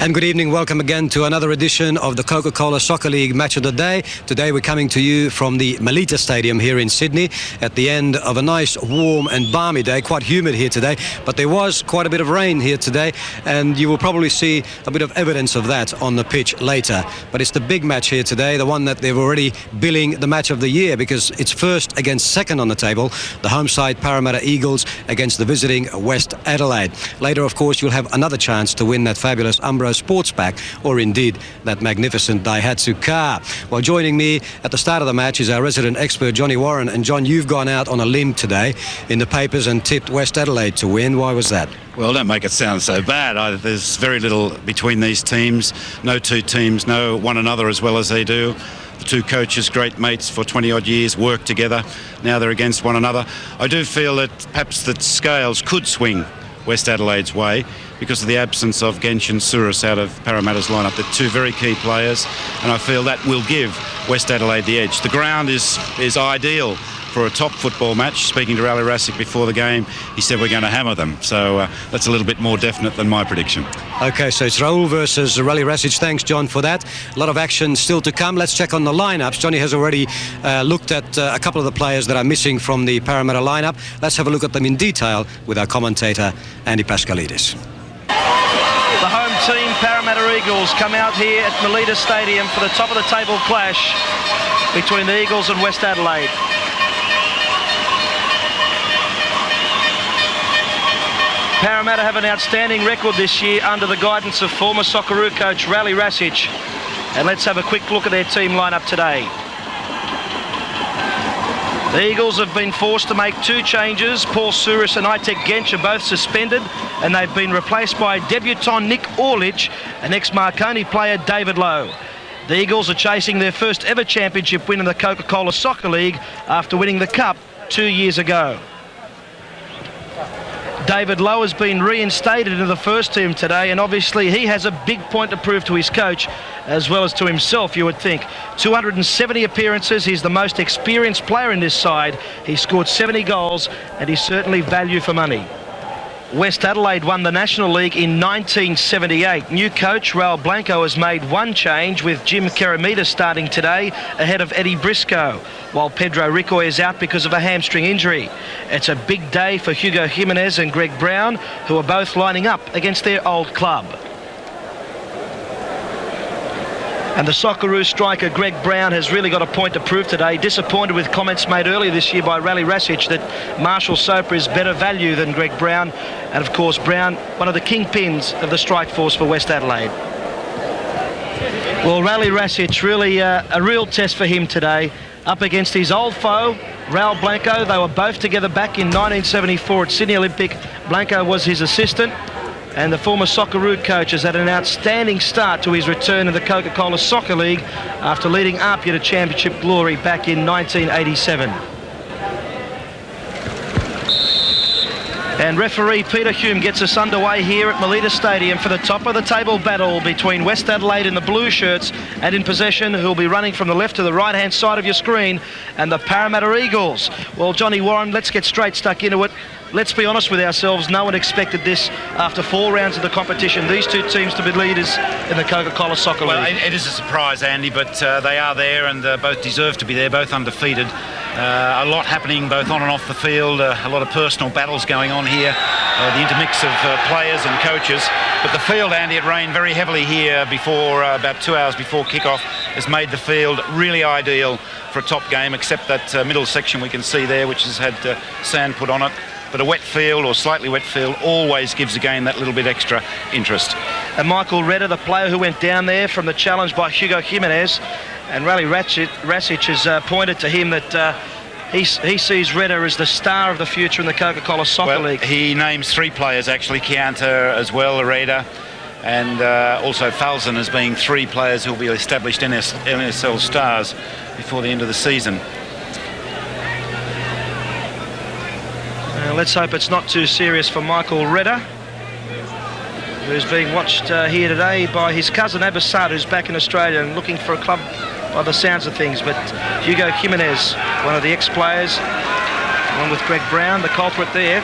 And good evening, welcome again to another edition of the Coca-Cola Soccer League Match of the Day. Today we're coming to you from the Melita Stadium here in Sydney at the end of a nice, warm and balmy day. Quite humid here today, but there was quite a bit of rain here today, and you will probably see a bit of evidence of that on the pitch later. But it's the big match here today, the one that they're already billing the match of the year, because it's first against second on the table, the home side Parramatta Eagles against the visiting West Adelaide. Later, of course, you'll have another chance to win that fabulous Umbro Sports Pack, or indeed that magnificent Daihatsu car. Well, joining me at the start of the match is our resident expert Johnny Warren. And John, you've gone out on a limb today in the papers and tipped West Adelaide to win. Why was that? Well, don't make it sound so bad. There's very little between these teams. No two teams know one another as well as they do. The two coaches, great mates for 20 odd years, work together. Now they're against one another. I do feel that perhaps the scales could swing West Adelaide's way because of the absence of Gench and Souris out of Parramatta's lineup. They're two very key players, and I feel that will give West Adelaide the edge. The ground is ideal for a top football match. Speaking to Rally Rasic before the game, he said we're going to hammer them. So that's a little bit more definite than my prediction. Okay, so it's Raul versus Rally Rasic. Thanks, John, for that. A lot of action still to come. Let's check on the lineups. Johnny has already looked at a couple of the players that are missing from the Parramatta lineup. Let's have a look at them in detail with our commentator, Andy Pascalidis. The home team, Parramatta Eagles, come out here at Melita Stadium for the top of the table clash between the Eagles and West Adelaide. Parramatta have an outstanding record this year under the guidance of former Socceroo coach Rally Rasic. And let's have a quick look at their team lineup today. The Eagles have been forced to make two changes. Paul Souris and Itek Gench are both suspended, and they've been replaced by debutant Nick Orlich and ex-Marconi player David Lowe. The Eagles are chasing their first ever championship win in the Coca-Cola Soccer League after winning the Cup 2 years ago. David Lowe has been reinstated into the first team today, and obviously he has a big point to prove to his coach as well as to himself, you would think. 270 appearances, he's the most experienced player in this side. He scored 70 goals, and he's certainly value for money. West Adelaide won the National League in 1978. New coach Raul Blanco has made one change, with Jim Keramita starting today ahead of Eddie Briscoe, while Pedro Ricoy is out because of a hamstring injury. It's a big day for Hugo Jimenez and Greg Brown, who are both lining up against their old club. And the Socceroo striker Greg Brown has really got a point to prove today. Disappointed with comments made earlier this year by Rally Rasic that Marshall Soper is better value than Greg Brown. And of course Brown, one of the kingpins of the strike force for West Adelaide. Well, Rally Rasic, really a real test for him today. Up against his old foe, Raul Blanco. They were both together back in 1974 at Sydney Olympic. Blanco was his assistant. And the former Socceroo coach has had an outstanding start to his return in the Coca-Cola Soccer League after leading Apia to championship glory back in 1987. And referee Peter Hume gets us underway here at Melita Stadium for the top of the table battle between West Adelaide in the blue shirts, and in possession, who'll be running from the left to the right-hand side of your screen, and the Parramatta Eagles. Well, Johnny Warren, let's get straight stuck into it. Let's be honest with ourselves, no one expected this after 4 rounds of the competition, these two teams to be leaders in the Coca-Cola Soccer League. Well, it is a surprise, Andy, but they are there, and both deserve to be there, both undefeated. A lot happening both on and off the field, a lot of personal battles going on here, the intermix of players and coaches. But the field, Andy, it rained very heavily here before, about 2 hours before kickoff, has made the field really ideal for a top game, except that middle section we can see there, which has had sand put on it. But a wet field, or slightly wet field, always gives a game that little bit extra interest. And Michael Redder, the player who went down there from the challenge by Hugo Jimenez, and Rally Rasic has pointed to him that he sees Redder as the star of the future in the Coca-Cola Soccer League. He names 3 players, actually, Chianta as well, Redder, and also Falzon as being 3 players who will be established NSL stars before the end of the season. Let's hope it's not too serious for Michael Redder, who's being watched here today by his cousin Abbasad, who's back in Australia and looking for a club by the sounds of things. But Hugo Jimenez, one of the ex-players, along with Greg Brown, the culprit there.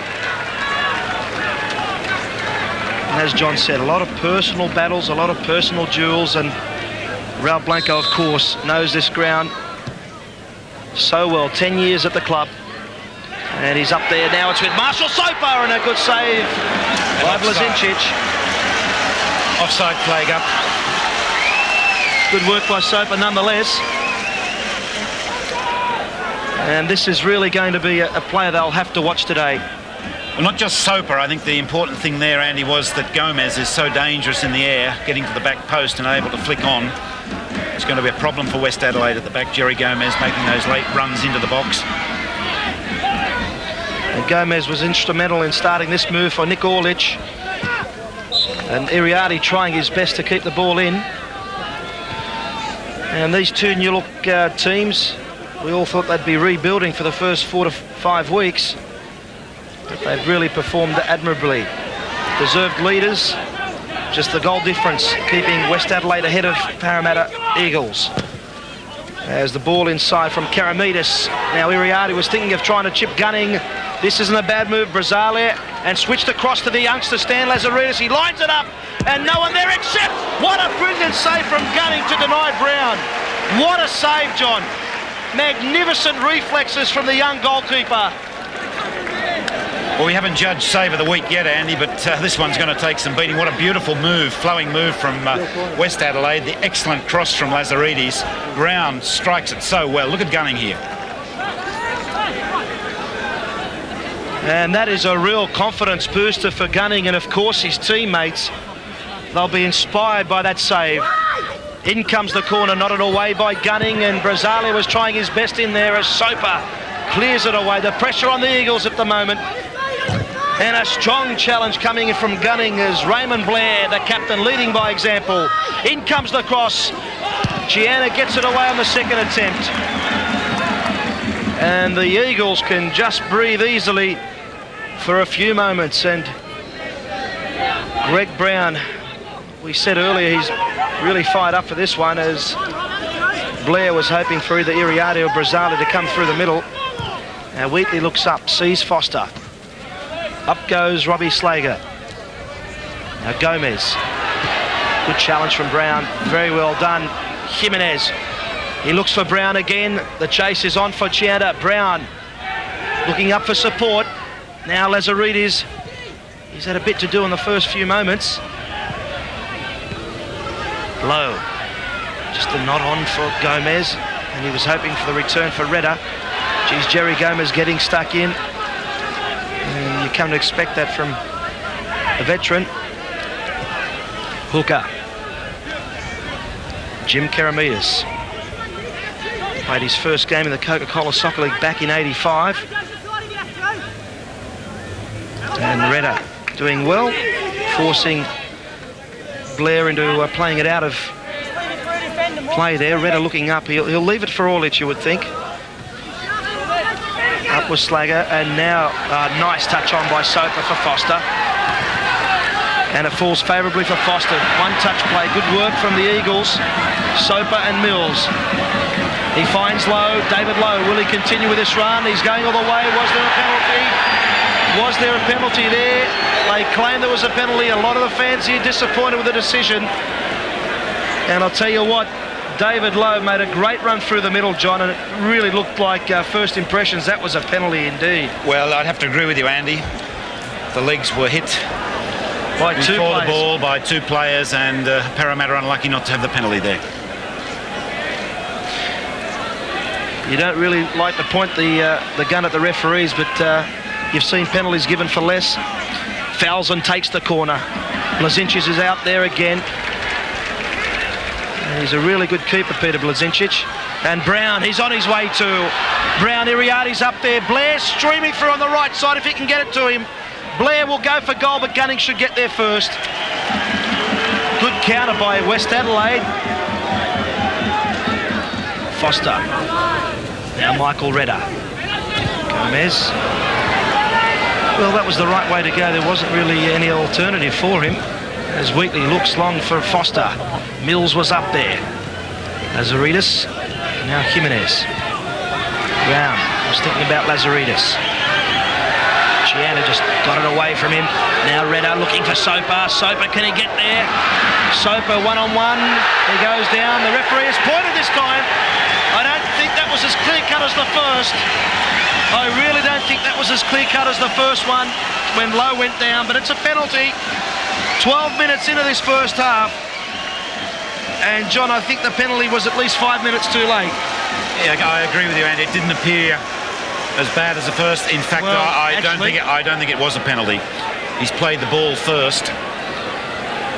And as John said, a lot of personal battles, a lot of personal duels, and Raul Blanco, of course, knows this ground so well. 10 years at the club. And he's up there now. It's with Marshall Soper, and a good save by Blazincic. Offside flag up. Good work by Soper nonetheless. And this is really going to be a player they'll have to watch today. Well, not just Soper. I think the important thing there, Andy, was that Gomez is so dangerous in the air, getting to the back post and able to flick on. It's going to be a problem for West Adelaide at the back. Jerry Gomez making those late runs into the box. And Gomez was instrumental in starting this move for Nick Orlich. And Iriarty trying his best to keep the ball in. And these two New Look teams, we all thought they'd be rebuilding for the first 4 to 5 weeks. But they've really performed admirably. Deserved leaders, just the goal difference, keeping West Adelaide ahead of Parramatta Eagles. As the ball inside from Karamitis. Now Iriarty was thinking of trying to chip Gunning. This isn't a bad move, Brazalia, and switched across to the youngster, Stan Lazaridis. He lines it up, and no one there except, what a brilliant save from Gunning to deny Brown. What a save, John. Magnificent reflexes from the young goalkeeper. Well, we haven't judged save of the week yet, Andy, but this one's going to take some beating. What a beautiful move, flowing move from West Adelaide. The excellent cross from Lazaridis. Brown strikes it so well. Look at Gunning here. And that is a real confidence booster for Gunning, and of course his teammates. They'll be inspired by that save. In comes the corner, nodded away by Gunning, and Brazalia was trying his best in there as Soper clears it away. The pressure on the Eagles at the moment. And a strong challenge coming in from Gunning as Raymond Blair, the captain, leading by example. In comes the cross. Gianna gets it away on the second attempt. And the Eagles can just breathe easily for a few moments. And Greg Brown, we said earlier, he's really fired up for this one, as Blair was hoping for either Iriarty or Brazalia to come through the middle. Now Wheatley looks up, sees Foster. Up goes Robbie Slager. Now Gomez. Good challenge from Brown. Very well done. Jimenez. He looks for Brown again. The chase is on for Chianda. Brown looking up for support. Now Lazaridis. He's had a bit to do in the first few moments. Low. Just a nod on for Gomez. And he was hoping for the return for Redder. Geez, Jerry Gomez getting stuck in. And you come to expect that from a veteran. Hooker. Jim Karamitis. Played his first game in the Coca-Cola Soccer League back in '85. And Redder doing well, forcing Blair into playing it out of play there. Redder looking up. He'll leave it for Orlich, you would think. Up was Slager, and now a nice touch on by Soper for Foster. And it falls favourably for Foster. One touch play, good work from the Eagles. Soper and Mills. He finds Lowe, David Lowe. Will he continue with this run? He's going all the way. Was there a penalty? Was there a penalty there? They claim there was a penalty. A lot of the fans here disappointed with the decision. And I'll tell you what, David Lowe made a great run through the middle, John, and it really looked like first impressions that was a penalty indeed. Well, I'd have to agree with you, Andy. The legs were hit by two before players. The ball by two players, and Parramatta unlucky not to have the penalty there. You don't really like to point the gun at the referees, but you've seen penalties given for less. Falzon takes the corner. Blazincic is out there again. And he's a really good keeper, Peter Blazincic. And Brown, he's on his way too. Brown, Iriarty's up there. Blair streaming through on the right side if he can get it to him. Blair will go for goal, but Gunning should get there first. Good counter by West Adelaide. Foster. Now Michael Redder. Gomez. Well, that was the right way to go. There wasn't really any alternative for him. As Wheatley looks long for Foster. Mills was up there. Lazaridis. Now Jimenez. Brown was thinking about Lazaridis. Chianta just got it away from him. Now Redder looking for Soper. Soper, can he get there? Soper one-on-one. He goes down. The referee has pointed this time. I don't think that was as clear-cut as the first. I really don't think that was as clear-cut as the first one when Lowe went down, but it's a penalty. 12 minutes into this first half. And, John, I think the penalty was at least 5 minutes too late. Yeah, I agree with you, Andy. It didn't appear as bad as the first. In fact, Well, I don't think it was a penalty. He's played the ball first.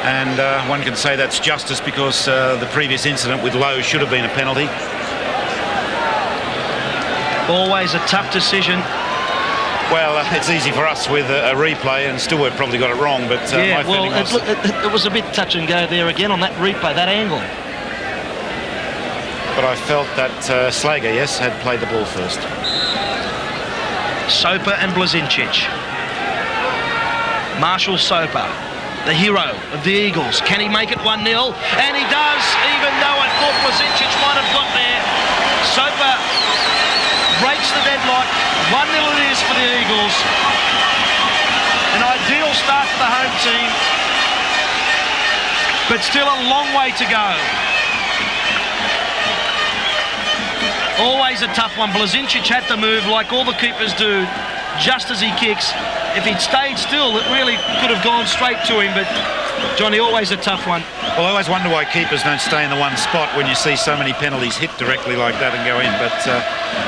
And one can say that's justice because the previous incident with Lowe should have been a penalty. Always a tough decision. Well, it's easy for us with a replay, and still we've probably got it wrong. But Yeah, my well, feeling was... it was a bit touch and go there again on that replay, that angle. But I felt that Slager, yes, had played the ball first. Soper and Blazincic. Marshall Soper, the hero of the Eagles. Can he make it 1-0? And he does, even though I thought Blazincic might have got there. Soper breaks the deadlock. 1-0 it is for the Eagles. An ideal start for the home team, but still a long way to go. Always a tough one. Blazincic had to move like all the keepers do, just as he kicks. If he'd stayed still, it really could have gone straight to him, but Johnny, always a tough one. Well, I always wonder why keepers don't stay in the one spot when you see so many penalties hit directly like that and go in. But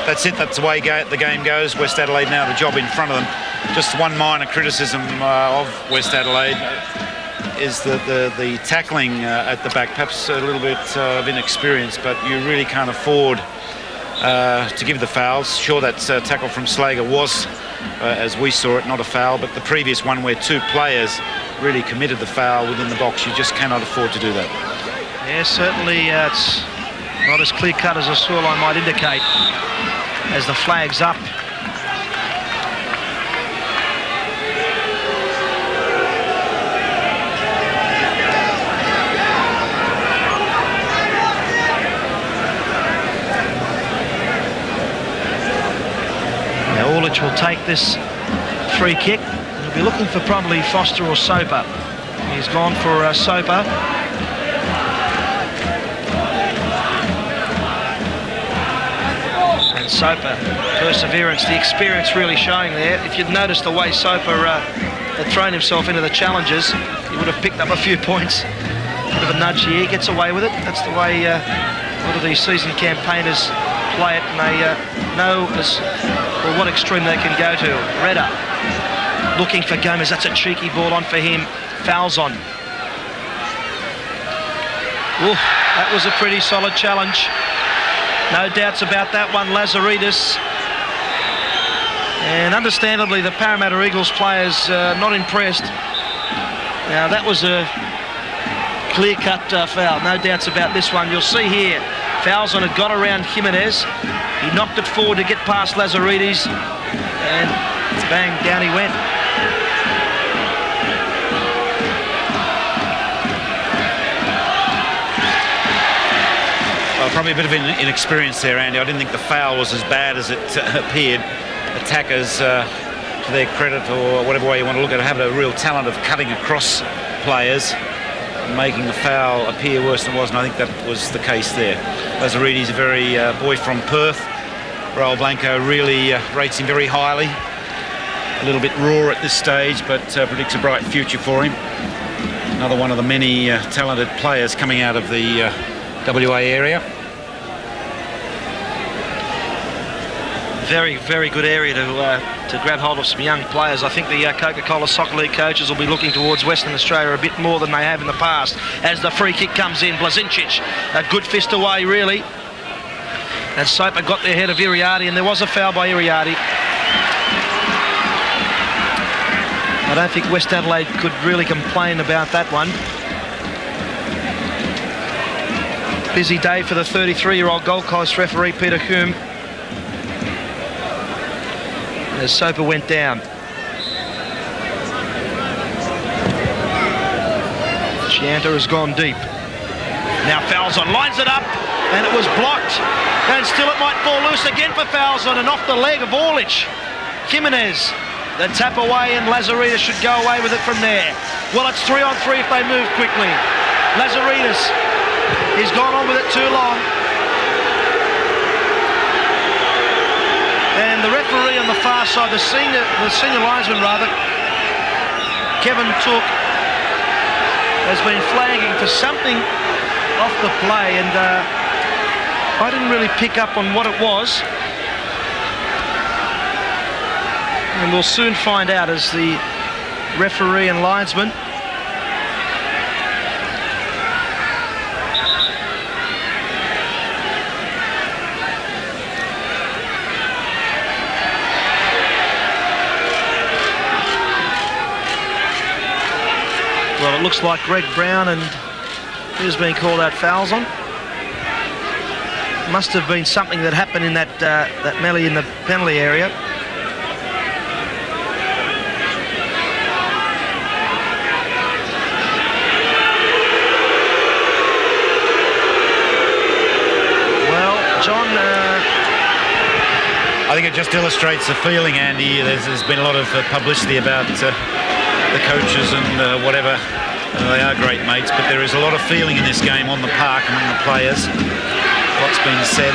that's it. That's the way the game goes. West Adelaide now the job in front of them. Just one minor criticism of West Adelaide is the tackling at the back. Perhaps a little bit of inexperience, but you really can't afford to give the fouls. Sure, that tackle from Slager was, as we saw it, not a foul, but the previous one where two players really committed the foul within the box, you just cannot afford to do that. Yeah, certainly it's not as clear-cut as a scoreline might indicate as the flag's up. Now Orlich will take this free kick. He'll be looking for probably Foster or Soper. He's gone for Soper. And Soper, perseverance, the experience really showing there. If you'd noticed the way Soper had thrown himself into the challenges, he would have picked up a few points. Bit of a nudge here, he gets away with it. That's the way a lot of these seasoned campaigners play it, and they know what extreme they can go to. Redder looking for Gomez. That's a cheeky ball on for him. Fouls on. Ooh, that was a pretty solid challenge. No doubts about that one, Lazaridis. And understandably, the Parramatta Eagles players not impressed. Now, that was a clear-cut foul. No doubts about this one. You'll see here, fouls on it, got around Jimenez. He knocked it forward to get past Lazaridis. And bang, down he went. Well, probably a bit of inexperience there, Andy. I didn't think the foul was as bad as it appeared. Attackers, to their credit, or whatever way you want to look at it, have a real talent of cutting across players and making the foul appear worse than it was, and I think that was the case there. Lazaridis, a very boy from Perth. Raul Blanco really rates him very highly. A little bit raw at this stage, but predicts a bright future for him. Another one of the many talented players coming out of the WA area. Very, very good area to grab hold of some young players. I think the Coca-Cola Soccer League coaches will be looking towards Western Australia a bit more than they have in the past. As the free kick comes in, Blazincic, a good fist away, really. And Soper got there ahead of Iriarty, and there was a foul by Iriarty. I don't think West Adelaide could really complain about that one. Busy day for the 33-year-old Gold Coast referee, Peter Hume. As Soper went down. Chianta has gone deep. Now Falzon lines it up, and it was blocked. And still it might fall loose again for Falzon, and off the leg of Orlich. Jimenez The tap away, and Lazaridis should go away with it from there. Well, it's 3-on-3 if they move quickly. Lazaridis, he's gone on with it too long. And the referee on the far side, the senior linesman rather, Kevin Took, has been flagging for something off the play, and I didn't really pick up on what it was. And we'll soon find out as the referee and linesman well, it looks like Greg Brown and who's being called out fouls on. Must have been something that happened in that melee in the penalty area. John, I think it just illustrates the feeling, Andy. There's been a lot of publicity about the coaches and whatever. They are great mates, but there is a lot of feeling in this game on the park among the players. What's been said.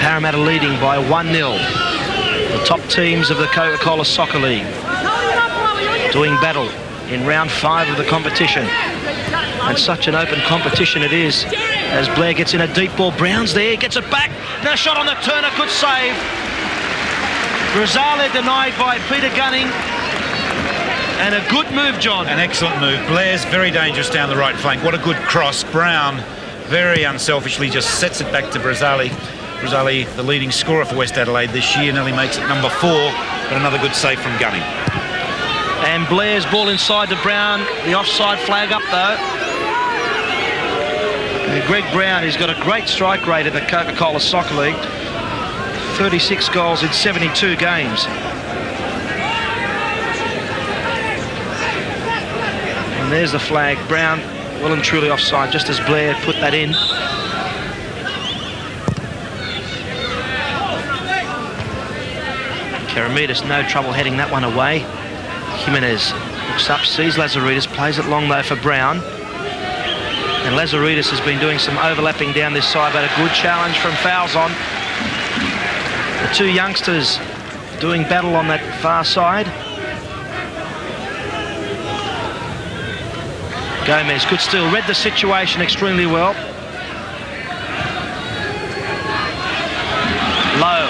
Parramatta leading by 1-0. The top teams of the Coca-Cola Soccer League doing battle in round 5 of the competition. And such an open competition it is. As Blair gets in a deep ball, Brown's there, gets it back. Now shot on the Turner, good save. Rosale denied by Peter Gunning. And a good move, John. An excellent move. Blair's very dangerous down the right flank. What a good cross. Brown very unselfishly just sets it back to Rosale. Rosale, the leading scorer for West Adelaide this year, nearly makes it number 4, but another good save from Gunning. And Blair's ball inside to Brown. The offside flag up, though. Greg Brown, who's got a great strike rate in the Coca-Cola Soccer League. 36 goals in 72 games. And there's the flag. Brown well and truly offside, just as Blair put that in. Karamidas, no trouble heading that one away. Jimenez looks up, sees Lazaridis, plays it long though for Brown. And Lazaridis has been doing some overlapping down this side, but a good challenge from Falzon. The two youngsters doing battle on that far side. Gomez, good steal, read the situation extremely well. Low,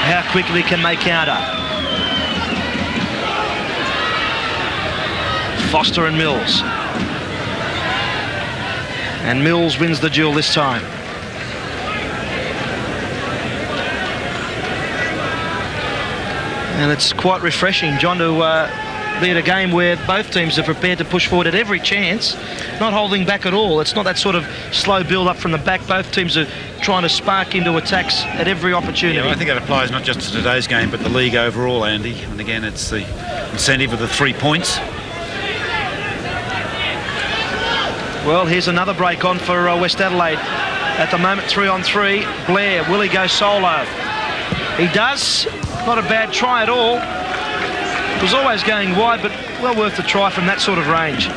how quickly can they counter? Foster and Mills. And Mills wins the duel this time. And it's quite refreshing, John, to be at a game where both teams are prepared to push forward at every chance, not holding back at all. It's not that sort of slow build-up from the back. Both teams are trying to spark into attacks at every opportunity. Yeah, I think that applies not just to today's game, but the league overall, Andy. And again, it's the incentive of the 3 points. Well, here's another break on for West Adelaide. At the moment, 3-on-3. Blair, will he go solo? He does. Not a bad try at all. It was always going wide, but well worth the try from that sort of range.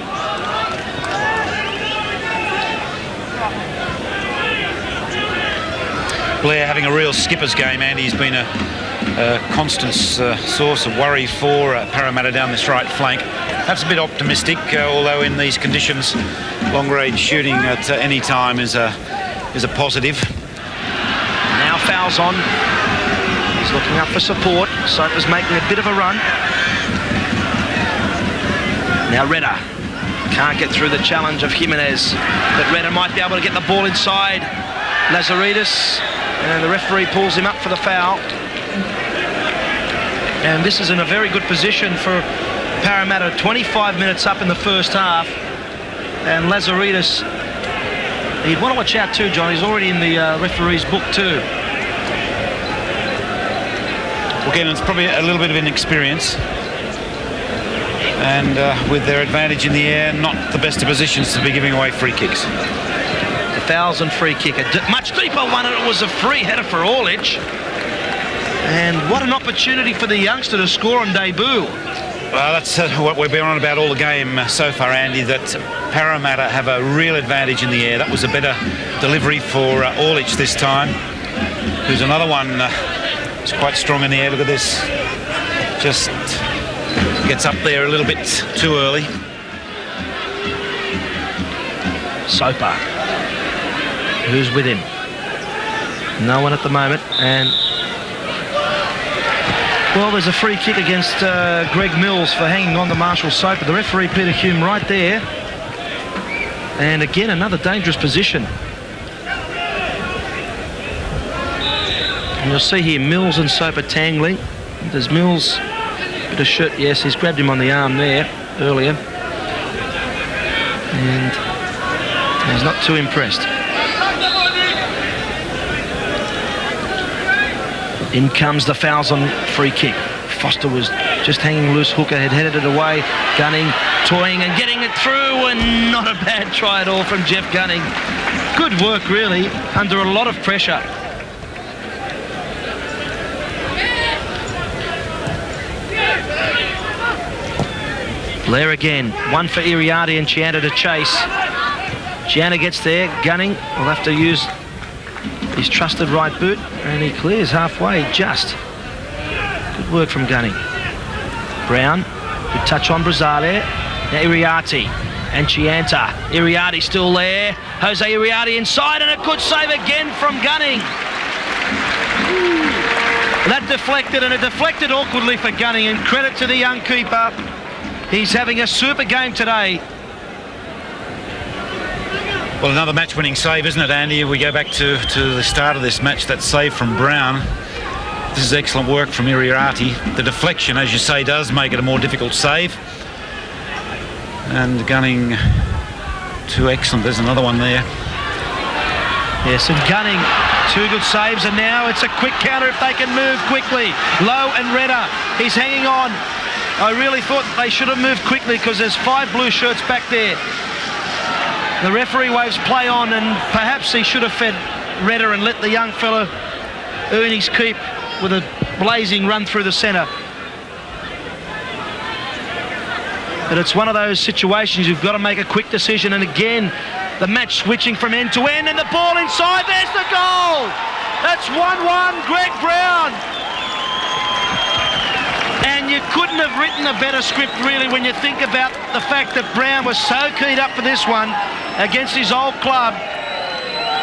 Blair having a real skipper's game, Andy. He's been a constant source of worry for Parramatta down this right flank. Perhaps a bit optimistic, although in these conditions, long-range shooting at any time is a positive. Now fouls on. He's looking up for support. Sofa's making a bit of a run. Now Redder can't get through the challenge of Jimenez, but Redder might be able to get the ball inside Lazaridis, and the referee pulls him up for the foul. And this is in a very good position for Parramatta. 25 minutes up in the first half, and Lazaridis, he'd want to watch out too, John. He's already in the referee's book too. Well, again, it's probably a little bit of inexperience, and with their advantage in the air, not the best of positions to be giving away free kicks. The fouls and free kick, a much deeper one, and it was a free header for Orlich. And what an opportunity for the youngster to score on debut. Well, that's what we've been on about all the game so far, Andy, that Parramatta have a real advantage in the air. That was a better delivery for Orlich this time. Who's another one who's quite strong in the air. Look at this. Just gets up there a little bit too early. Soper. Who's with him? No one at the moment. And well, there's a free kick against Greg Mills for hanging on to Marshall Soper. The referee, Peter Hume, right there. And again, another dangerous position. And you'll see here Mills and Soper tangling. There's Mills, bit of shirt. Yes, he's grabbed him on the arm there earlier. And he's not too impressed. In comes the fouls on free kick. Foster was just hanging loose. Hooker had headed it away. Gunning, toying and getting it through, and not a bad try at all from Jeff Gunning. Good work, really, under a lot of pressure. Blair again. One for Iriarty and Chianta to chase. Chianta gets there. Gunning will have to use his trusted right boot, and he clears halfway just. Good work from Gunning. Brown, good touch on Brazale. Now Iriarty and Chianta. Iriarty still there. Jose Iriarty inside, and a good save again from Gunning. That deflected, and it deflected awkwardly for Gunning, and credit to the young keeper. He's having a super game today. Well, another match-winning save, isn't it, Andy? We go back to the start of this match, that save from Brown. This is excellent work from Iriarty. The deflection, as you say, does make it a more difficult save. And Gunning, too excellent. There's another one there. Yes, and Gunning, two good saves, and now it's a quick counter if they can move quickly. Lowe and Redder, he's hanging on. I really thought they should have moved quickly because there's 5 blue shirts back there. The referee waves play on, and perhaps he should have fed Redder and let the young fella earn his keep with a blazing run through the centre. But it's one of those situations you've got to make a quick decision, and again the match switching from end to end, and the ball inside. There's the goal. That's 1-1. Greg Brown. And you couldn't have written a better script, really, when you think about the fact that Brown was so keyed up for this one against his old club.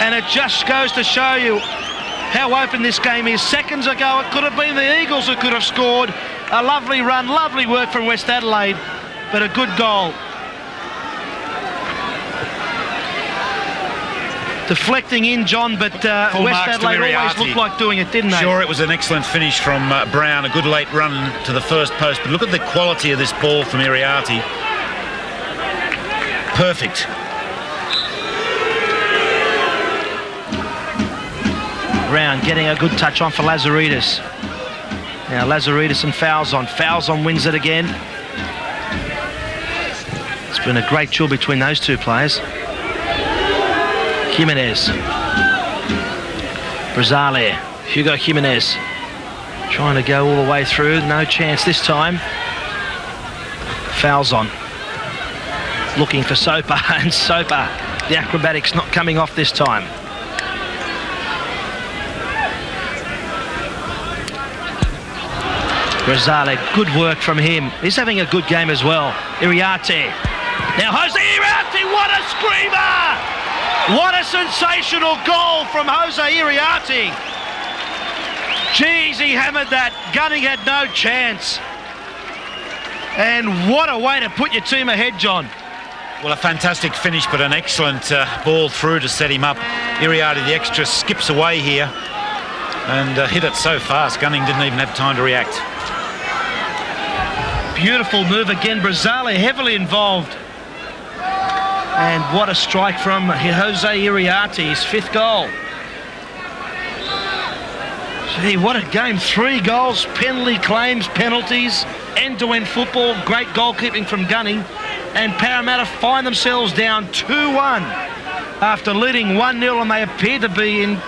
And it just goes to show you how open this game is. Seconds ago, it could have been the Eagles who could have scored. A lovely run, lovely work from West Adelaide, but a good goal. Deflecting in, John, but West Adelaide always looked like doing it, didn't they? Sure, it was an excellent finish from Brown, a good late run to the first post, but look at the quality of this ball from Iriarty. Perfect. Brown getting a good touch on for Lazaridis. Now Lazaridis and Falzon. Falzon wins it again. It's been a great duel between those two players. Jimenez. Brazale. Hugo Jimenez. Trying to go all the way through. No chance this time. Falzon. Looking for Soper, and Soper. The acrobatics not coming off this time. Brazale, good work from him. He's having a good game as well. Iriarty. Now Jose Iriarty, what a screamer! What a sensational goal from Jose Iriarty. Jeez, he hammered that. Gunning had no chance. And what a way to put your team ahead, John. Well, a fantastic finish, but an excellent ball through to set him up. Iriarty, the extra, skips away here and hit it so fast. Gunning didn't even have time to react. Beautiful move again. Brazale heavily involved. And what a strike from Jose Iriarty, his 5th goal. Gee, what a game. 3 goals, penalty claims, penalties, end-to-end football, great goalkeeping from Gunning. And Parramatta find themselves down 2-1 after leading 1-0, and they appear to be in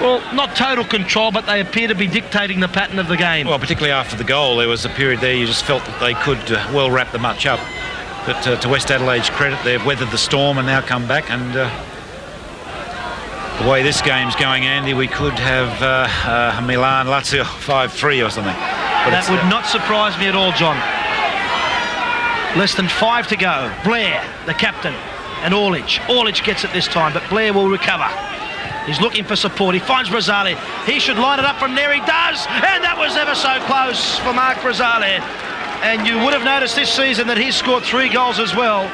Well, not total control, but they appear to be dictating the pattern of the game. Well, particularly after the goal, there was a period there you just felt that they could well wrap the match up. But to West Adelaide's credit, they've weathered the storm and now come back. And the way this game's going, Andy, we could have Milan Lazio 5-3 or something. But that would not surprise me at all, John. Less than 5 to go. Blair, the captain, and Orlich. Orlich gets it this time, but Blair will recover. He's looking for support. He finds Brazzali. He should line it up from there. He does. And that was ever so close for Mark Brazzali. And you would have noticed this season that he's scored 3 goals as well.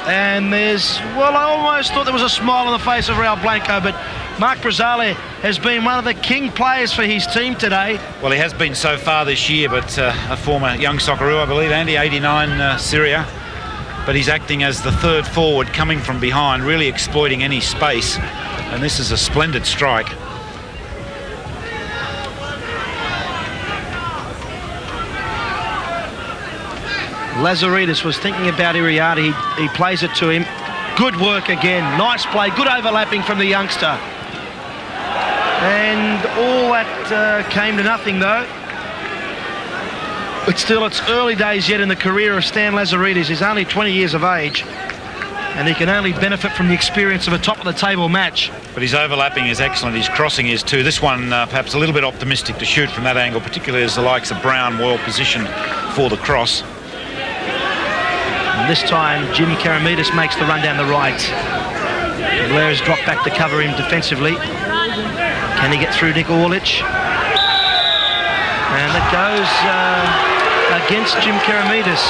And there's, well, I almost thought there was a smile on the face of Raul Blanco, but Mark Brazzali has been one of the king players for his team today. Well, he has been so far this year, but a former young Socceroo, I believe, Andy, 89 Syria. But he's acting as the third forward, coming from behind, really exploiting any space. And this is a splendid strike. Lazaridis was thinking about Iriarty. He plays it to him. Good work again. Nice play. Good overlapping from the youngster. And all that came to nothing, though. But still, it's early days yet in the career of Stan Lazaridis. He's only 20 years of age, and he can only benefit from the experience of a top-of-the-table match. But his overlapping is excellent. His crossing is too. This one perhaps a little bit optimistic to shoot from that angle, particularly as the likes of Brown well positioned for the cross. And this time, Jim Karamidas makes the run down the right. Blair has dropped back to cover him defensively. Can he get through Nick Orlich? And it goes against Jim Karamidas.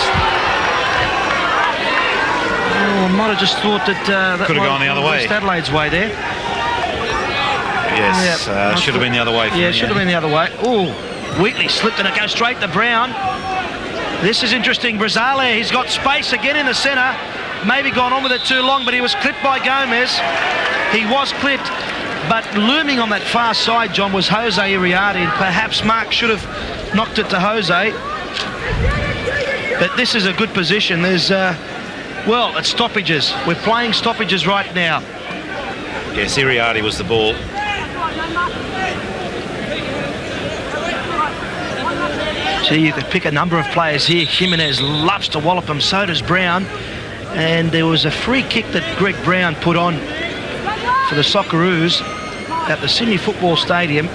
Oh, I might have just thought that that could have gone the other way. West Adelaide's way there. Yes, should have been the other way. Yeah, should have been the other way. Oh, Wheatley slipped and it goes straight to Brown. This is interesting. Brazzali, he's got space again in the centre. Maybe gone on with it too long, but he was clipped by Gomez. He was clipped. But looming on that far side, John, was Jose Iriarty, and perhaps Mark should have knocked it to Jose. But this is a good position. There's, well, it's stoppages. We're playing stoppages right now. Yes, Iriarty was the ball. See, you could pick a number of players here. Jimenez loves to wallop them, so does Brown. And there was a free kick that Greg Brown put on for the Socceroos at the Sydney Football Stadium,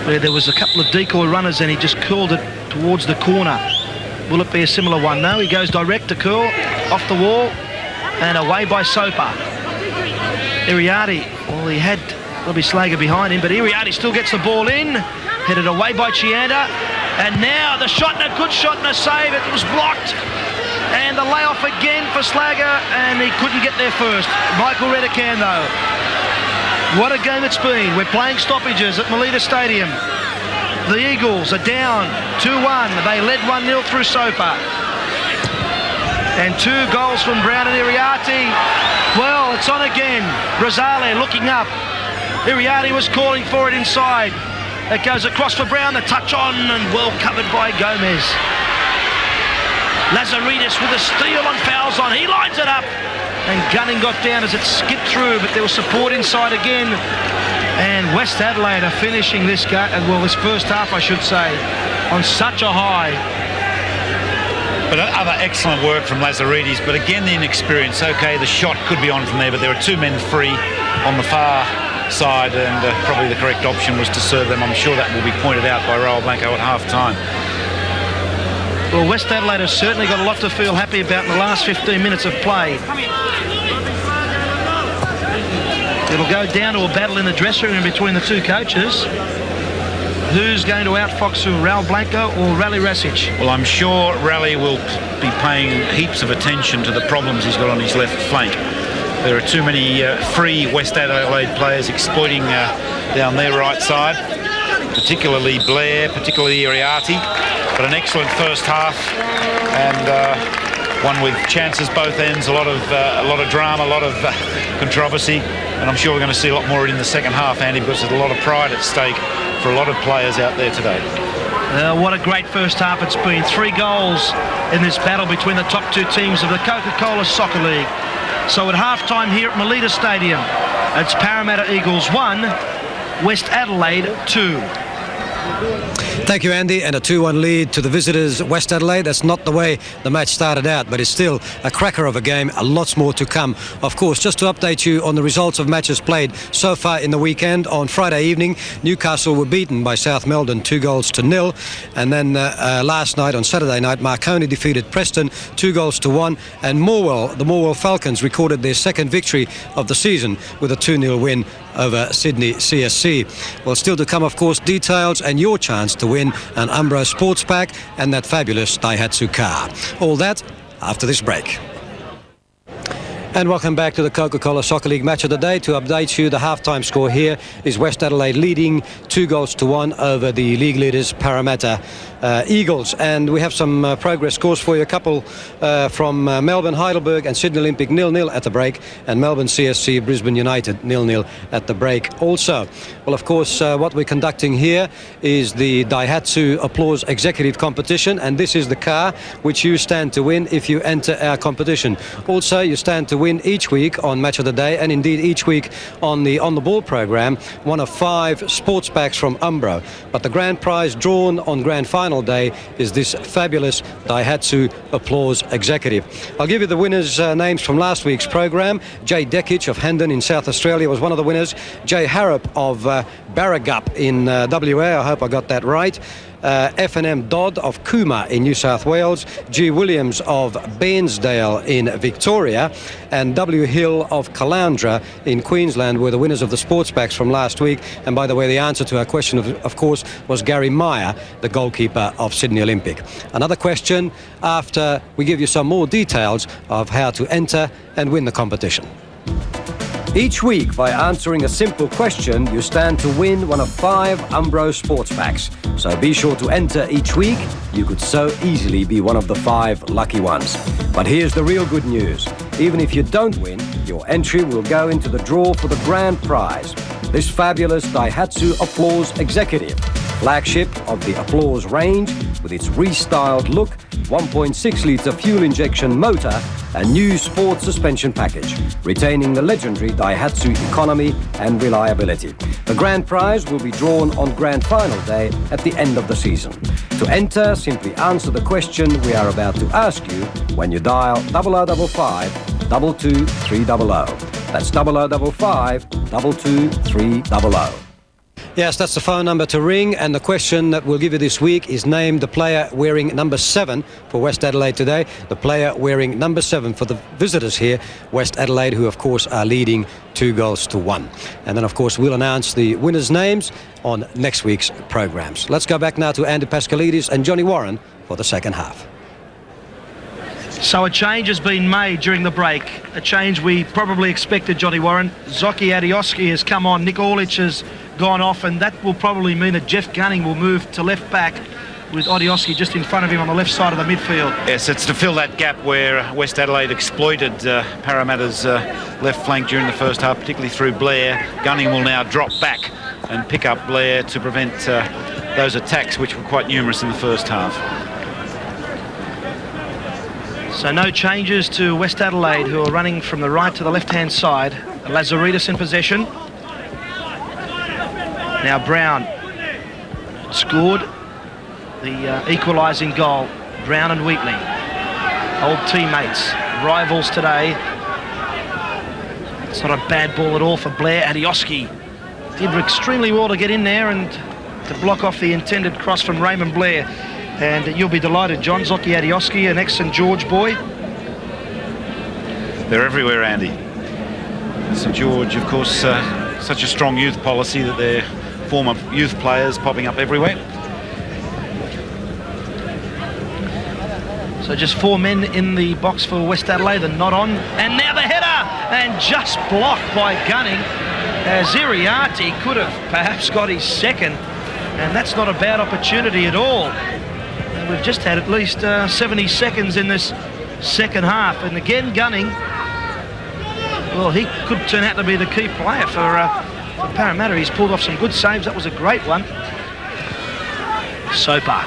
where there was a couple of decoy runners and he just curled it towards the corner. Will it be a similar one? No, he goes direct to curl, off the wall, and away by Soper. Iriarty, well, he had Robbie Slager behind him, but Iriarty still gets the ball in, headed away by Chianda, and now the shot, and a good shot and a save. It was blocked. And the layoff again for Slager, and he couldn't get there first. Michael Redican, though. What a game it's been. We're playing stoppages at Melita Stadium. The Eagles are down 2-1. They led 1-0 through Soper. And 2 goals from Brown and Iriarty. Well, it's on again. Brazzali looking up. Iriarty was calling for it inside. It goes across for Brown. The touch on, and well covered by Gomez. Lazaridis with a steal on fouls on. He lines it up. And Gunning got down as it skipped through, but there was support inside again. And West Adelaide are finishing this game, well, this first half, I should say, on such a high. But other excellent work from Lazaridis. But again, the inexperience. Okay, the shot could be on from there, but there are 2 men free on the far side, and probably the correct option was to serve them. I'm sure that will be pointed out by Raul Blanco at half-time. Well, West Adelaide has certainly got a lot to feel happy about in the last 15 minutes of play. It'll go down to a battle in the dressing room between the 2 coaches. Who's going to outfox who, Raul Blanco or Rally Rasic? Well, I'm sure Rally will be paying heaps of attention to the problems he's got on his left flank. There are too many free West Adelaide players exploiting down their right side, particularly Blair, particularly Iriarty. But an excellent first half, and one with chances both ends, a lot of drama, a lot of controversy, and I'm sure we're going to see a lot more in the second half, Andy, because there's a lot of pride at stake for a lot of players out there today. What a great first half it's been. 3 goals in this battle between the top 2 teams of the Coca-Cola Soccer League. So at halftime here at Melita Stadium, It's Parramatta Eagles 1, West Adelaide 2. Thank you, Andy. And a 2-1 lead to the visitors, West Adelaide. That's not the way the match started out, but it's still a cracker of a game. Lots more to come. Of course, just to update you on the results of matches played so far in the weekend. On Friday evening, Newcastle were beaten by South Melbourne 2-0. And then last night, on Saturday night, Marconi defeated Preston 2-1. And the Morwell Falcons recorded their second victory of the season with a 2-0 win over Sydney CSC. Well, still to come, of course, details and your chance to win an Umbro Sports Pack and that fabulous Daihatsu car. All that after this break. And welcome back to the Coca-Cola Soccer League Match of the Day. To update you, the halftime score here is West Adelaide leading 2-1 over the league leaders Parramatta Eagles. And we have some progress scores for you. A couple from Melbourne, Heidelberg and Sydney Olympic 0-0 at the break, and Melbourne CSC, Brisbane United 0-0 at the break also. Well, of course, what we're conducting here is the Daihatsu Applause Executive Competition, and this is the car which you stand to win if you enter our competition. Also, you stand to win each week on Match of the Day, and indeed each week on the On the Ball program, one of 5 sports packs from Umbro. But the grand prize drawn on grand final day is this fabulous Daihatsu Applause Executive. I'll give you the winners' names from last week's program. Jay Dekich of Hendon in South Australia was one of the winners. Jay Harrop of Barragup in WA, I hope I got that right. F&M Dodd of Cooma in New South Wales, G. Williams of Bairnsdale in Victoria, and W. Hill of Caloundra in Queensland were the winners of the sports packs from last week. And by the way, the answer to our question, of course, was Gary Meyer, the goalkeeper of Sydney Olympic. Another question after we give you some more details of how to enter and win the competition. Each week, by answering a simple question, you stand to win one of 5 Umbro sports packs. So be sure to enter each week. You could so easily be one of the 5 lucky ones. But here's the real good news. Even if you don't win, your entry will go into the draw for the grand prize. This fabulous Daihatsu Applause Executive, flagship of the Applause range, with its restyled look, 1.6-litre fuel injection motor and new sports suspension package, retaining the legendary Daihatsu economy and reliability. The grand prize will be drawn on grand final day at the end of the season. To enter, simply answer the question we are about to ask you when you dial 0055 22 300. That's 0055 22 300. Yes, that's the phone number to ring, and the question that we'll give you this week is name the player wearing number 7 for West Adelaide today. The player wearing number 7 for the visitors here, West Adelaide, who of course are leading 2-1. And then of course we'll announce the winners' names on next week's programs. Let's go back now to Andy Pascalidis and Johnny Warren for the second half. So a change has been made during the break, a change we probably expected, Johnny Warren. Zoki Adioski has come on, Nick Orlich has gone off, and that will probably mean that Jeff Gunning will move to left back with Adioski just in front of him on the left side of the midfield. Yes, it's to fill that gap where West Adelaide exploited Parramatta's left flank during the first half, particularly through Blair. Gunning will now drop back and pick up Blair to prevent those attacks, which were quite numerous in the first half. So no changes to West Adelaide, who are running from the right to the left-hand side. Lazaridis in possession. Now Brown scored the equalising goal. Brown and Wheatley, old teammates, rivals today. It's not a bad ball at all for Blair. Adioski did extremely well to get in there and to block off the intended cross from Raymond Blair. And you'll be delighted, John, Zoki Adioski, an ex-St George boy. They're everywhere, Andy. St George, of course, such a strong youth policy that their former youth players popping up everywhere. So just 4 men in the box for West Adelaide, and not on. And now the header, and just blocked by Gunning. Ziriarty could have perhaps got his second, and that's not a bad opportunity at all. We've just had at least 70 seconds in this second half. And again, Gunning, well, he could turn out to be the key player for Parramatta. He's pulled off some good saves. That was a great one. Soper.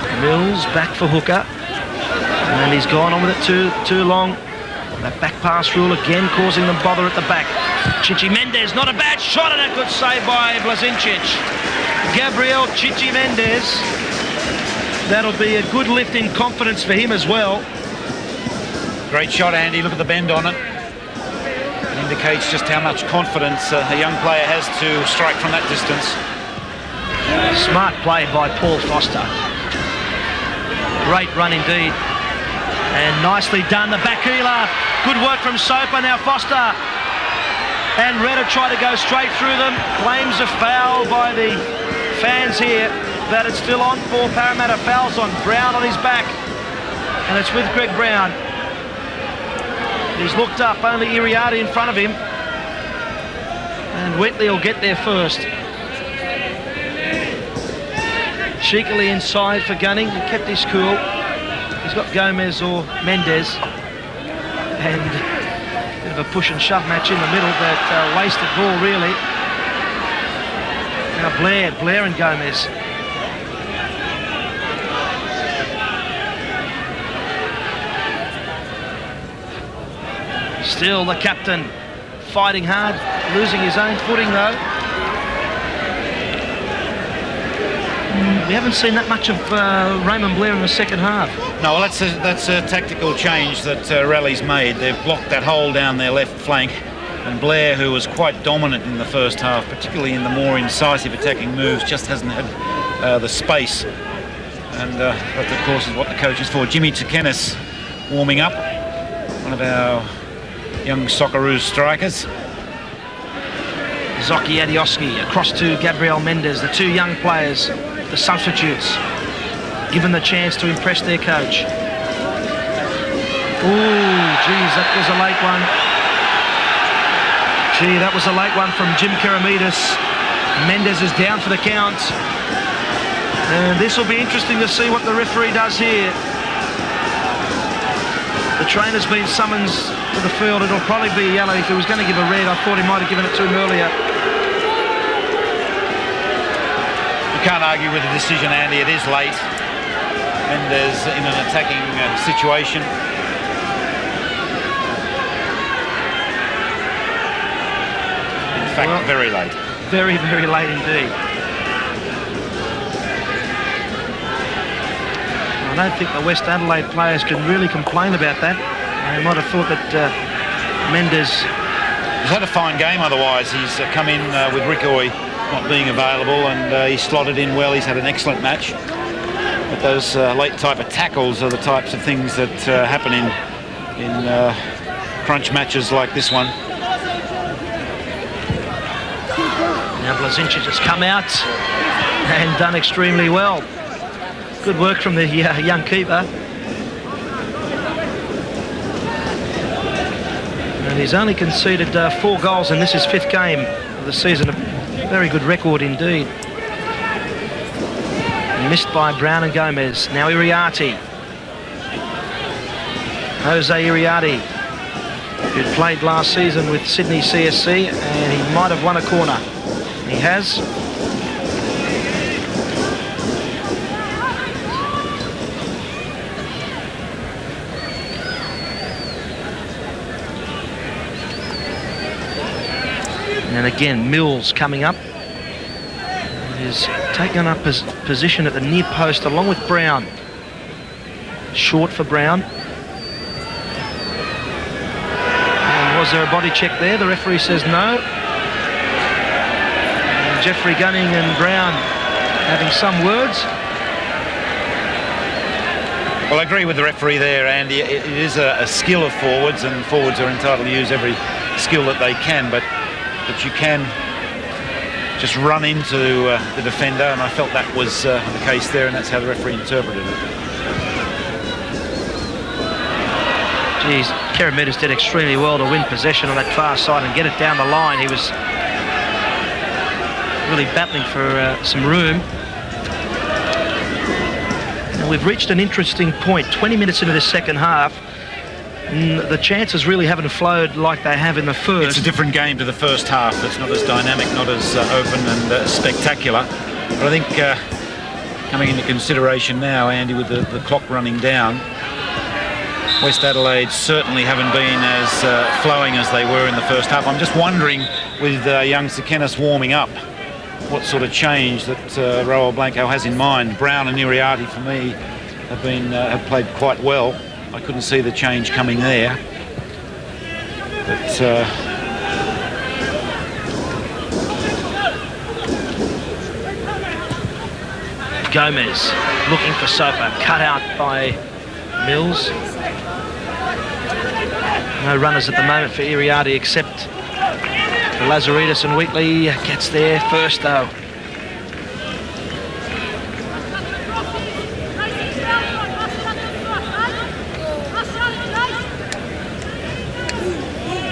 And Mills back for hooker. And he's gone on with it too long. That back pass rule again causing them bother at the back. Chichi Mendes, not a bad shot, and a good save by Blazincic. Gabriel Chichi Mendes. That'll be a good lift in confidence for him as well. Great shot, Andy. Look at the bend on it. It indicates just how much confidence a young player has to strike from that distance. Smart play by Paul Foster. Great run indeed. And nicely done. The back heeler. Good work from Soper. Now Foster. And Redder try to go straight through them. Claims a foul by the fans here. That it's still on for Parramatta. Fouls on Brown on his back. And it's with Greg Brown. He's looked up. Only Iriarty in front of him. And Whitley will get there first. Cheekily inside for Gunning. He kept his cool. He's got Gomez or Mendes. And a bit of a push and shove match in the middle, but wasted ball really. Now Blair and Gomez. Still the captain fighting hard, losing his own footing though. We haven't seen that much of Raymond Blair in the second half. No, well, that's a tactical change that Raleig's made. They've blocked that hole down their left flank, and Blair, who was quite dominant in the first half, particularly in the more incisive attacking moves, just hasn't had the space. And that, of course, is what the coach is for. Jimmy Tsakenis warming up, one of our young Socceroos strikers. Zoki Adioski across to Gabriel Mendes, the two young players, the substitutes, given the chance to impress their coach. Ooh, geez, that was a late one. Gee, that was a late one from Jim Keramidas. Mendes is down for the count. And this will be interesting to see what the referee does here. The trainer's been summoned to the field. It'll probably be yellow. If he was going to give a red, I thought he might have given it to him earlier. You can't argue with the decision, Andy. It is late. Mendes in an attacking situation. In fact, well, very late. Very, very late indeed. I don't think the West Adelaide players can really complain about that. They might have thought that Mendes... He's had a fine game otherwise. He's come in with Rickoy not being available, and he slotted in well. He's had an excellent match. But those late type of tackles are the types of things that happen in crunch matches like this one. Now Blazincic has come out and done extremely well. Good work from the young keeper. And he's only conceded 4 goals, and this is 5th game of the season. A very good record indeed. Missed by Brown and Gomez. Now Iriarty. Jose Iriarty, who played last season with Sydney CSC, and he might have won a corner. He has. And again, Mills coming up. He's taken up his position at the near post along with Brown. Short for Brown. And was there a body check there? The referee says no. And Jeffrey Gunning and Brown having some words. Well, I agree with the referee there, Andy. It is a skill of forwards, and forwards are entitled to use every skill that they can, but you can just run into the defender, and I felt that was the case there, and that's how the referee interpreted it. Geez, Keramidas did extremely well to win possession on that far side and get it down the line. He was really battling for some room. And we've reached an interesting point, 20 minutes into the second half. The chances really haven't flowed like they have in the first. It's a different game to the first half. It's not as dynamic, not as open and spectacular. But I think coming into consideration now, Andy, with the clock running down, West Adelaide certainly haven't been as flowing as they were in the first half. I'm just wondering, with young Sekenis warming up, what sort of change that Raul Blanco has in mind. Brown and Iriarty, for me, have played quite well. I couldn't see the change coming there. But Gomez looking for Soper, cut out by Mills. No runners at the moment for Iriarty except for Lazaridis, and Wheatley gets there first though.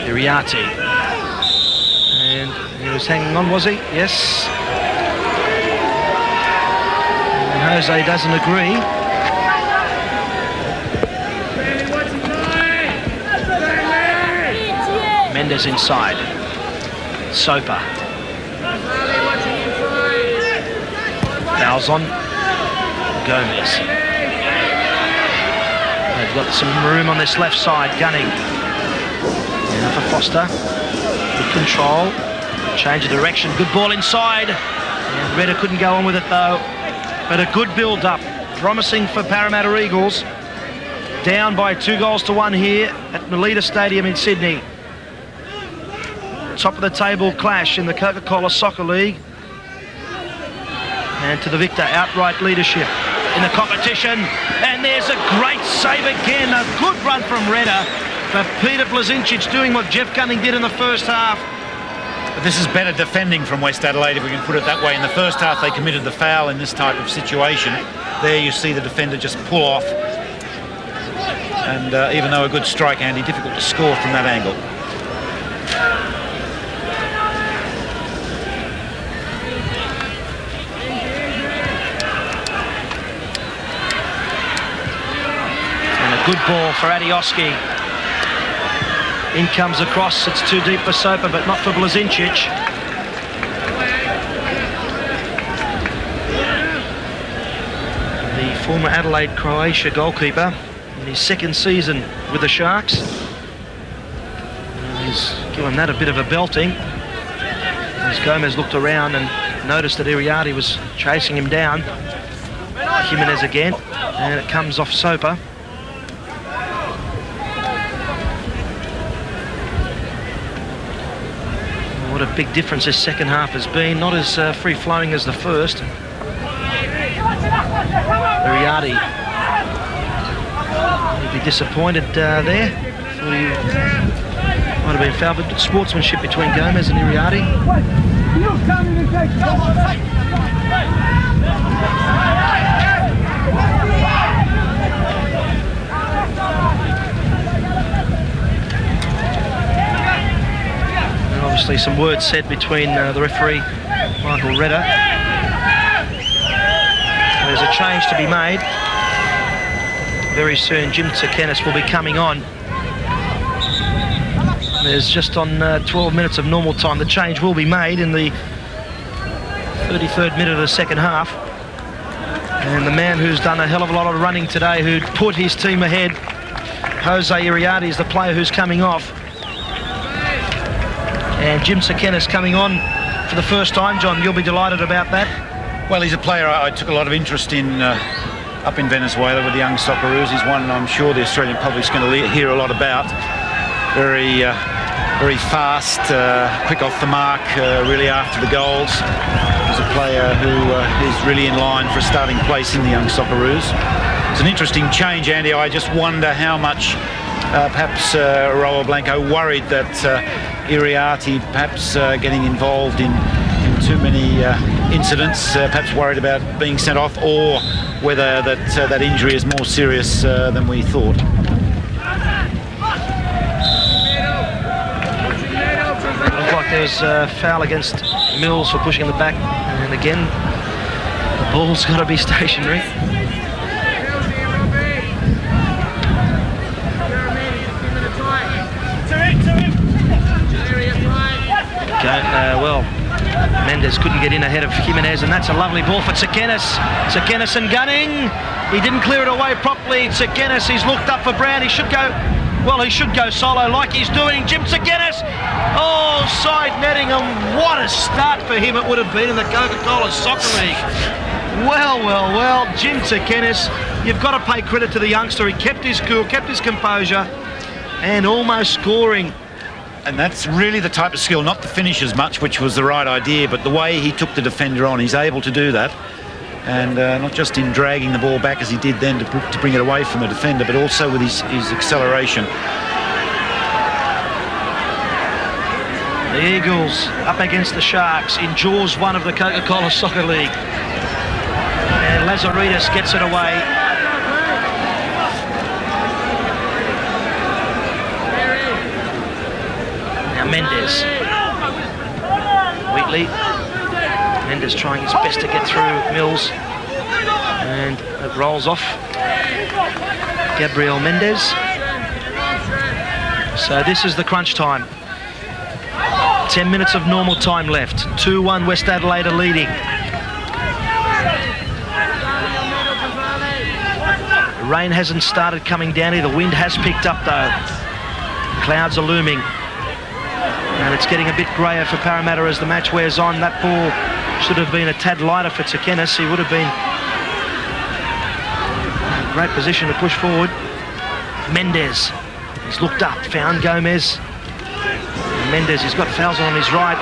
Iriarty. And he was hanging on, was he? Yes. And Jose doesn't agree. Mendes inside. Soper. Fouls on. Gomez. They've got some room on this left side. Gunning. Now for Foster. Good control. Change of direction. Good ball inside. And Redder couldn't go on with it though. But a good build-up. Promising for Parramatta Eagles. Down by 2-1 here at Melita Stadium in Sydney. Top of the table clash in the Coca-Cola Soccer League. And to the victor, outright leadership in the competition. And there's a great save again. A good run from Redder. But Peter Blazincic doing what Jeff Gunning did in the first half. But this is better defending from West Adelaide, if we can put it that way. In the first half, they committed the foul in this type of situation. There you see the defender just pull off. And even though a good strike, Andy, difficult to score from that angle. And a good ball for Adioski. In comes across, it's too deep for Soper, but not for Blazincic. The former Adelaide Croatia goalkeeper in his second season with the Sharks. He's given that a bit of a belting. As Gomez looked around and noticed that Iriarty was chasing him down. Jimenez again, and it comes off Soper. What a big difference this second half has been. Not as free-flowing as the first. Iriarty. He'd be disappointed there. Thought he might have been fouled, but sportsmanship between Gomez and Iriarty. Obviously some words said between the referee, Michael Redder. There's a change to be made. Very soon Jim Sekenis will be coming on. There's just on 12 minutes of normal time. The change will be made in the 33rd minute of the second half. And the man who's done a hell of a lot of running today, who put his team ahead, Jose Iriarty, is the player who's coming off. And Jim Sekenis coming on for the first time. John, you'll be delighted about that. Well, he's a player I took a lot of interest in up in Venezuela with the young Socceroos. He's one I'm sure the Australian public's going to hear a lot about. Very fast, quick off the mark, really after the goals. He's a player who is really in line for a starting place in the young Socceroos. It's an interesting change, Andy. I just wonder how much perhaps Raul Blanco worried that Iriarty perhaps getting involved in too many incidents, perhaps worried about being sent off, or whether that injury is more serious than we thought. Looked like there's a foul against Mills for pushing the back, and again the ball's got to be stationary. Well, Mendes couldn't get in ahead of Jimenez, and that's a lovely ball for Sekenis. Sekenis and Gunning. He didn't clear it away properly. Tsakenis, he's looked up for Brown. He should go, well, he should go solo like he's doing. Jim Tsakenis, oh, side netting, and what a start for him it would have been in the Coca-Cola Soccer League. Well, Jim Tsakenis, you've got to pay credit to the youngster. He kept his cool, kept his composure, and almost scoring. And that's really the type of skill, not to finish as much, which was the right idea, but the way he took the defender on, he's able to do that. And not just in dragging the ball back as he did then to bring it away from the defender, but also with his acceleration. The Eagles up against the Sharks in Jaws 1 of the Coca-Cola Soccer League. And Lazaridis gets it away. Now Mendes. Wheatley. Mendes trying his best to get through Mills. And it rolls off. Gabriel Mendes. So this is the crunch time. 10 minutes of normal time left. 2-1 West Adelaide are leading. The rain hasn't started coming down here. The wind has picked up though. Clouds are looming. And it's getting a bit greyer for Parramatta as the match wears on. That ball should have been a tad lighter for Tsakenis. He would have been in a great position to push forward. Mendes. He's looked up, found Gomez. Mendes, he's got fouls on his right.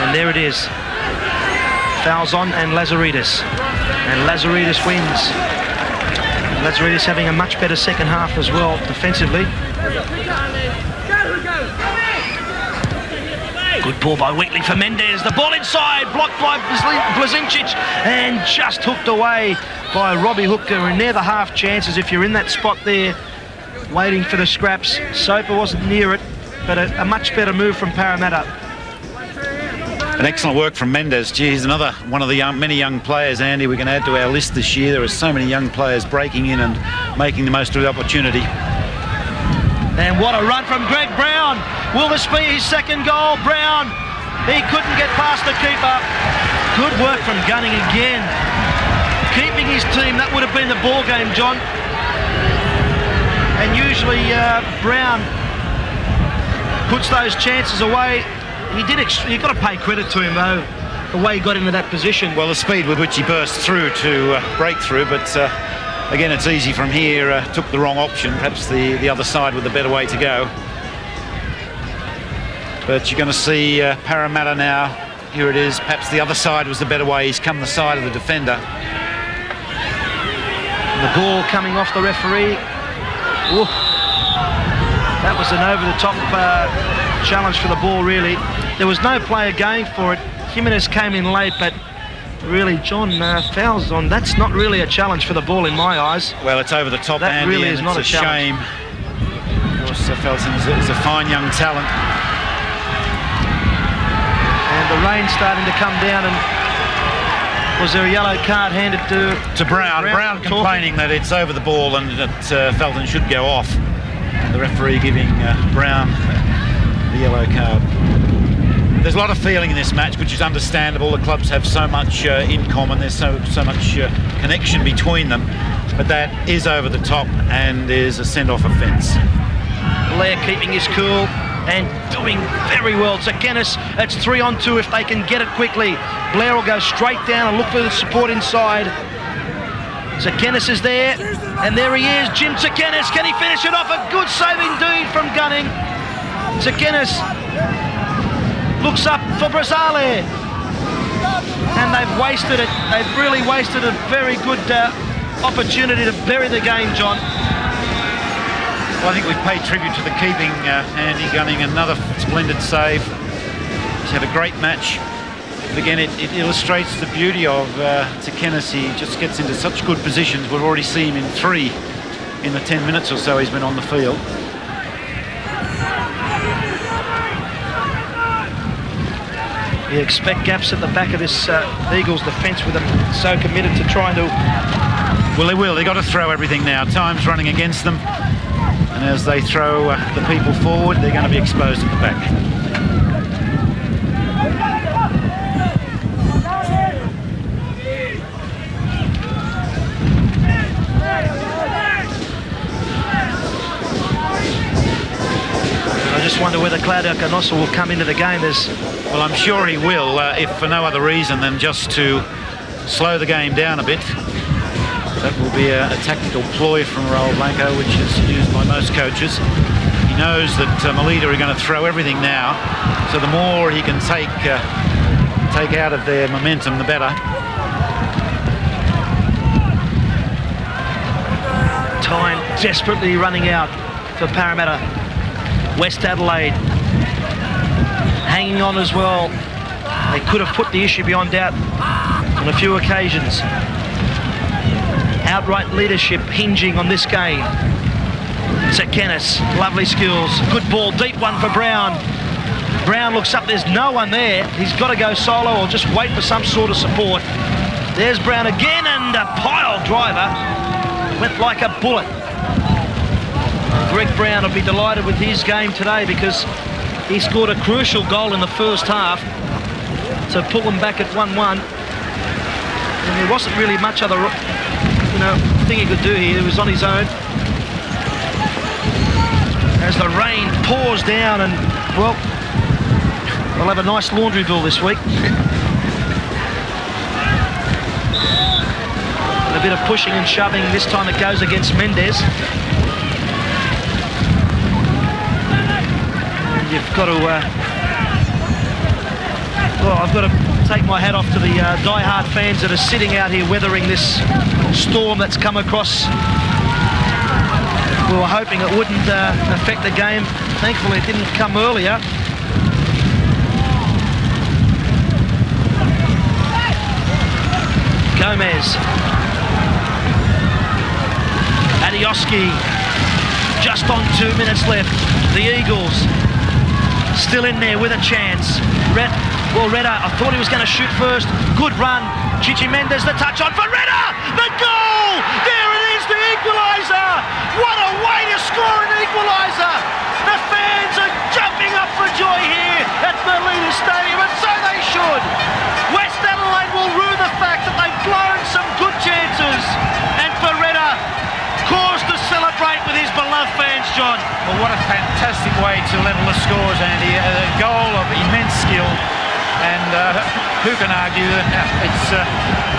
And there it is. Fouls on and Lazaridis. And Lazaridis wins. Lazaridis having a much better second half as well, defensively. Good ball by Wheatley for Mendes. The ball inside, blocked by Blazincic, and just hooked away by Robbie Hooker. And they're the half chances if you're in that spot there, waiting for the scraps. Soper wasn't near it, but a much better move from Parramatta. An excellent work from Mendes. Gee, he's another one of the many young players, Andy, we can add to our list this year. There are so many young players breaking in and making the most of the opportunity. And what a run from Greg Brown. Will this be his second goal? Brown, he couldn't get past the keeper. Good work from Gunning again. Keeping his team, that would have been the ball game, John. And usually Brown puts those chances away. You've got to pay credit to him though, the way he got into that position. Well, the speed with which he burst through to break through, but again, it's easy from here. Took the wrong option, perhaps the other side with the better way to go. But you're going to see Parramatta now. Here it is. Perhaps the other side was the better way. He's come the side of the defender. The ball coming off the referee. Ooh. That was an over-the-top challenge for the ball, really. There was no player going for it. Jimenez came in late, but really, John, fouls on. That's not really a challenge for the ball in my eyes. Well, it's over the top, that Andy, really is not a shame. Of course, Felton is a fine young talent. And the rain's starting to come down, and was there a yellow card handed to Brown? Brown complaining that it's over the ball and that Felton should go off. The referee giving Brown the yellow card. There's a lot of feeling in this match, which is understandable. The clubs have so much in common. There's so much connection between them. But that is over the top and is a send-off offence. Blair keeping his cool and doing very well. Tsakenis, it's 3-on-2 if they can get it quickly. Blair will go straight down and look for the support inside. Tsakenis is there, and there he is, Jim Tsakenis. Can he finish it off? A good save indeed from Gunning. Tsakenis looks up for Brazale, and they've wasted it. They've really wasted a very good opportunity to bury the game, John. Well, I think we've paid tribute to the keeping, Andy. Gunning, another splendid save. He's had a great match. But again, it illustrates the beauty of Tsakenis. He just gets into such good positions. We've already seen him in 3 in the 10 minutes or so he's been on the field. You expect gaps at the back of this Eagles defence with them so committed to trying to... Well, they will. They've got to throw everything now. Time's running against them. And as they throw the people forward, they're going to be exposed at the back. Claudio Canossa will come into the game. Well, I'm sure he will, if for no other reason than just to slow the game down a bit. That will be a tactical ploy from Raul Blanco, which is used by most coaches. He knows that Melita are going to throw everything now, so the more he can take out of their momentum, the better. Time desperately running out for Parramatta. West Adelaide hanging on as well. They could have put the issue beyond doubt on a few occasions. Outright leadership hinging on this game. Sekenis, lovely skills. Good ball, deep one for Brown. Brown looks up, there's no one there. He's got to go solo or just wait for some sort of support. There's Brown again, and a pile driver. Went like a bullet. Greg Brown will be delighted with his game today because he scored a crucial goal in the first half to pull them back at 1-1. And there wasn't really much other, thing he could do here. He was on his own. As the rain pours down, and well, we'll have a nice laundry bill this week. A bit of pushing and shoving. This time it goes against Mendes. And you've got to I've got to take my hat off to the die-hard fans that are sitting out here weathering this storm that's come across. We were hoping it wouldn't affect the game. Thankfully it didn't come earlier. Gomez. Adioski, just on 2 minutes left. The Eagles still in there with a chance. Reda, I thought he was going to shoot first. Good run. Chichi Mendes, the touch on for Reda! The goal! There it is, the equaliser! What a way to score an equaliser! The fans are jumping up for joy here at Melita Stadium, and so they should. West Adelaide will rue the fact that they've blown some good chances. And for Reda, cause to celebrate with his beloved fans, John. Well, what a fantastic way to level the scores, Andy. A goal of immense skill. And who can argue that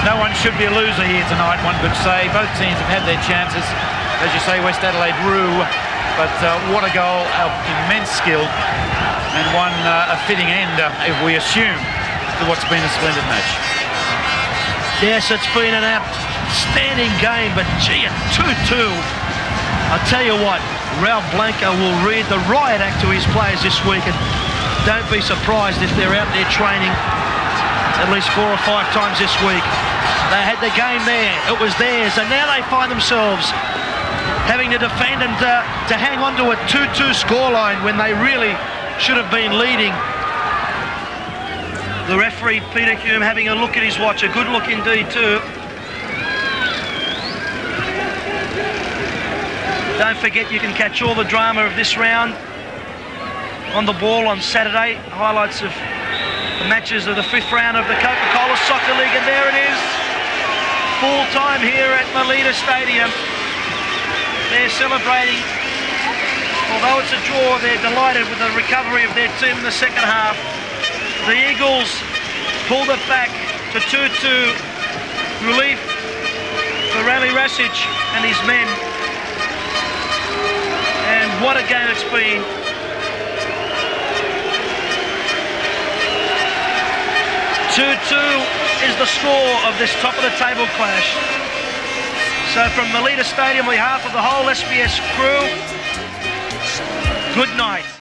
no one should be a loser here tonight, one could say. Both teams have had their chances. As you say, West Adelaide rue, but what a goal of immense skill, and one a fitting end, if we assume, to what's been a splendid match. Yes, it's been an outstanding game, but gee, at 2-2, I'll tell you what, Raul Blanco will read the riot act to his players this week, and don't be surprised if they're out there training at least 4 or 5 times this week. They had the game there, it was theirs, and now they find themselves having to defend and to hang on to a 2-2 scoreline when they really should have been leading. The referee, Peter Hume, having a look at his watch, a good look indeed too. Don't forget you can catch all the drama of this round on the ball on Saturday. Highlights of the matches of the 5th round of the Coca-Cola Soccer League, and there it is. Full time here at Melita Stadium. They're celebrating. Although it's a draw, they're delighted with the recovery of their team in the second half. The Eagles pulled it back to 2-2. Relief for Rami Rasic and his men. And what a game it's been. 2-2 is the score of this top-of-the-table clash. So from Melita Stadium, on behalf of the whole SBS crew, good night.